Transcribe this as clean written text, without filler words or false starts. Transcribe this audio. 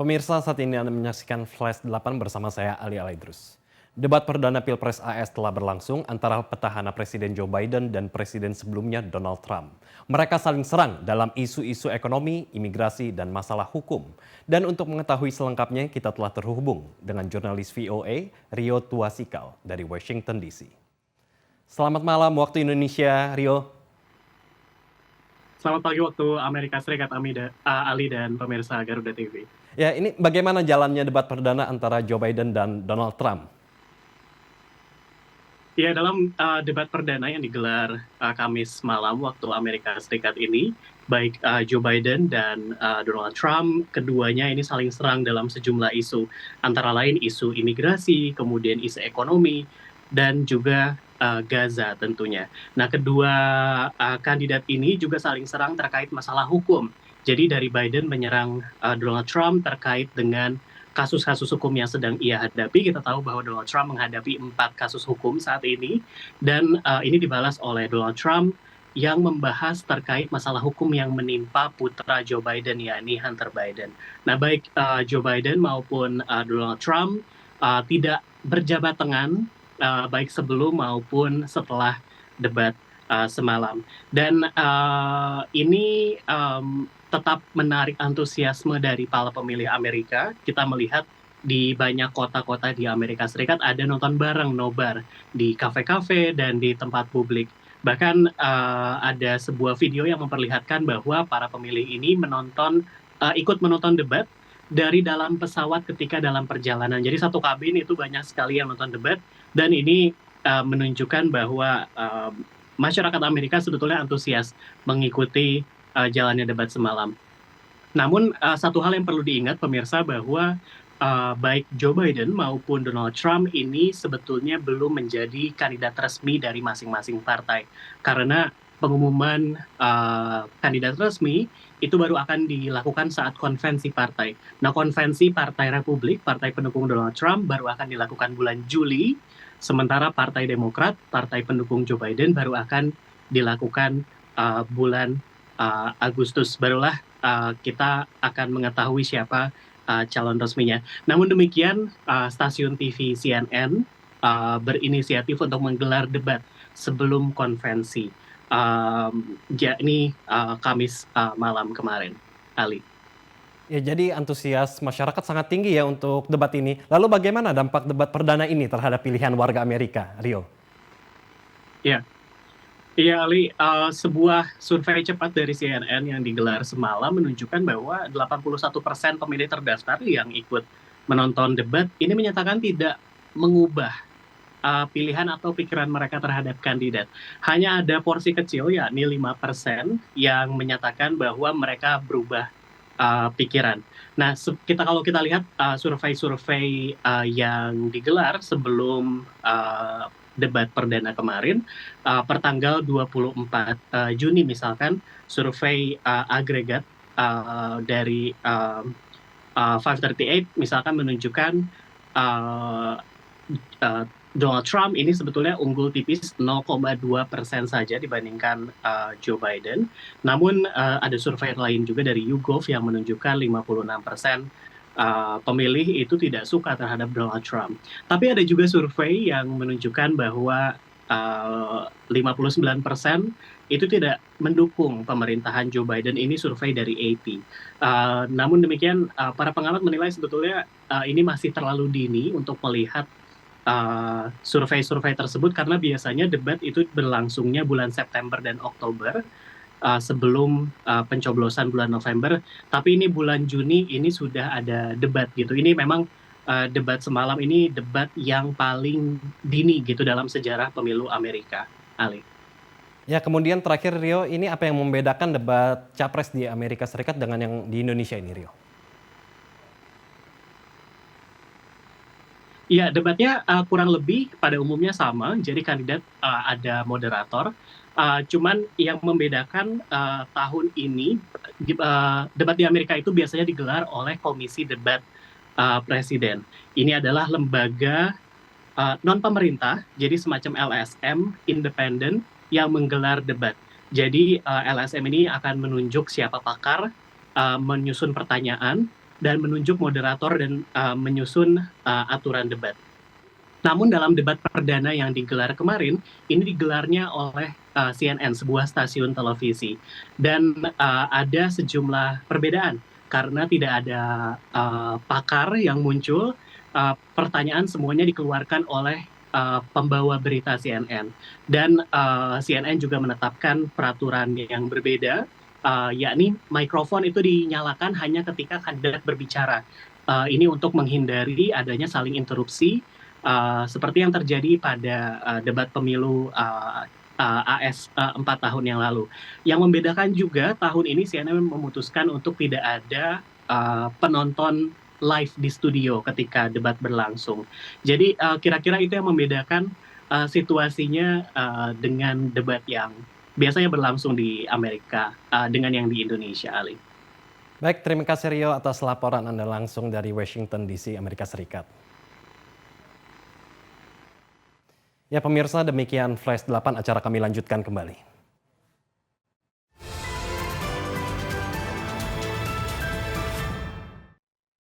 Pemirsa, saat ini Anda menyaksikan Flash 8 bersama saya Ali Alaidrus. Debat perdana Pilpres AS telah berlangsung antara petahana Presiden Joe Biden dan Presiden sebelumnya Donald Trump. Mereka saling serang dalam isu-isu ekonomi, imigrasi, dan masalah hukum. Dan untuk mengetahui selengkapnya, kita telah terhubung dengan jurnalis VOA Rio Tuasikal dari Washington DC. Selamat malam waktu Indonesia, Rio. Selamat pagi waktu Amerika Serikat, Ali dan pemirsa Garuda TV. Ya, ini bagaimana jalannya debat perdana antara Joe Biden dan Donald Trump? Ya, dalam debat perdana yang digelar Kamis malam waktu Amerika Serikat ini, baik Joe Biden dan Donald Trump, keduanya ini saling serang dalam sejumlah isu, antara lain isu imigrasi, kemudian isu ekonomi, dan juga Gaza tentunya. Nah, kedua kandidat ini juga saling serang terkait masalah hukum. Jadi dari Biden menyerang Donald Trump terkait dengan kasus-kasus hukum yang sedang ia hadapi. Kita tahu bahwa Donald Trump menghadapi 4 kasus hukum saat ini, dan ini dibalas oleh Donald Trump yang membahas terkait masalah hukum yang menimpa putra Joe Biden, yakni Hunter Biden. Nah, baik Joe Biden maupun Donald Trump tidak berjabat tangan, baik sebelum maupun setelah debat semalam. Dan ini tetap menarik antusiasme dari para pemilih Amerika. Kita melihat di banyak kota-kota di Amerika Serikat ada nonton bareng nobar di kafe-kafe dan di tempat publik. Bahkan ada sebuah video yang memperlihatkan bahwa para pemilih ini ikut menonton debat dari dalam pesawat ketika dalam perjalanan. Jadi satu kabin itu banyak sekali yang nonton debat, dan ini menunjukkan bahwa masyarakat Amerika sebetulnya antusias mengikuti jalannya debat semalam. Namun satu hal yang perlu diingat pemirsa, bahwa baik Joe Biden maupun Donald Trump ini sebetulnya belum menjadi kandidat resmi dari masing-masing partai. Karena pengumuman kandidat resmi itu baru akan dilakukan saat konvensi partai. Nah, konvensi Partai Republik, partai pendukung Donald Trump, baru akan dilakukan bulan Juli, sementara Partai Demokrat, partai pendukung Joe Biden, baru akan dilakukan bulan Agustus. Barulah kita akan mengetahui siapa calon resminya. Namun demikian, stasiun TV CNN berinisiatif untuk menggelar debat sebelum konvensi, yakni Kamis malam kemarin. Ali. Ya, jadi antusias masyarakat sangat tinggi ya untuk debat ini. Lalu bagaimana dampak debat perdana ini terhadap pilihan warga Amerika, Rio? Ya. Iya, Ali, sebuah survei cepat dari CNN yang digelar semalam menunjukkan bahwa 81% pemilih terdaftar yang ikut menonton debat ini menyatakan tidak mengubah pilihan atau pikiran mereka terhadap kandidat. Hanya ada porsi kecil, yakni 5%, yang menyatakan bahwa mereka berubah pikiran. Nah, kalau kita lihat survei-survei yang digelar sebelum debat perdana kemarin, pertanggal 24 Juni misalkan, survei agregat dari 538 misalkan menunjukkan Donald Trump ini sebetulnya unggul tipis 0,2% saja dibandingkan Joe Biden. Namun ada survei lain juga dari YouGov yang menunjukkan 56% pemilih itu tidak suka terhadap Donald Trump. Tapi ada juga survei yang menunjukkan bahwa 59% itu tidak mendukung pemerintahan Joe Biden. Ini survei dari AP. Namun demikian, para pengamat menilai sebetulnya ini masih terlalu dini untuk melihat survei-survei tersebut, karena biasanya debat itu berlangsungnya bulan September dan Oktober, sebelum pencoblosan bulan November. Tapi ini bulan Juni ini sudah ada debat gitu. Ini memang debat semalam ini debat yang paling dini gitu dalam sejarah pemilu Amerika, Ali. Ya, kemudian terakhir Rio, ini apa yang membedakan debat Capres di Amerika Serikat dengan yang di Indonesia ini, Rio? Ya, debatnya kurang lebih pada umumnya sama. Jadi kandidat ada moderator. Cuman yang membedakan tahun ini, debat di Amerika itu biasanya digelar oleh Komisi Debat Presiden. Ini adalah lembaga non-pemerintah, jadi semacam LSM, independen, yang menggelar debat. Jadi LSM ini akan menunjuk siapa pakar, menyusun pertanyaan, dan menunjuk moderator dan menyusun aturan debat. Namun dalam debat perdana yang digelar kemarin, ini digelarnya oleh CNN, sebuah stasiun televisi. Dan ada sejumlah perbedaan karena tidak ada pakar yang muncul, pertanyaan semuanya dikeluarkan oleh pembawa berita CNN. Dan CNN juga menetapkan peraturan yang berbeda, yakni mikrofon itu dinyalakan hanya ketika kandidat berbicara. Ini untuk menghindari adanya saling interupsi, seperti yang terjadi pada debat pemilu AS 4 tahun yang lalu. Yang membedakan juga tahun ini CNN memutuskan untuk tidak ada penonton live di studio ketika debat berlangsung. Jadi kira-kira itu yang membedakan situasinya dengan debat yang biasanya berlangsung di Amerika dengan yang di Indonesia, Ali. Baik, terima kasih Rio atas laporan Anda langsung dari Washington DC, Amerika Serikat. Ya pemirsa, demikian Flash 8, acara kami lanjutkan kembali.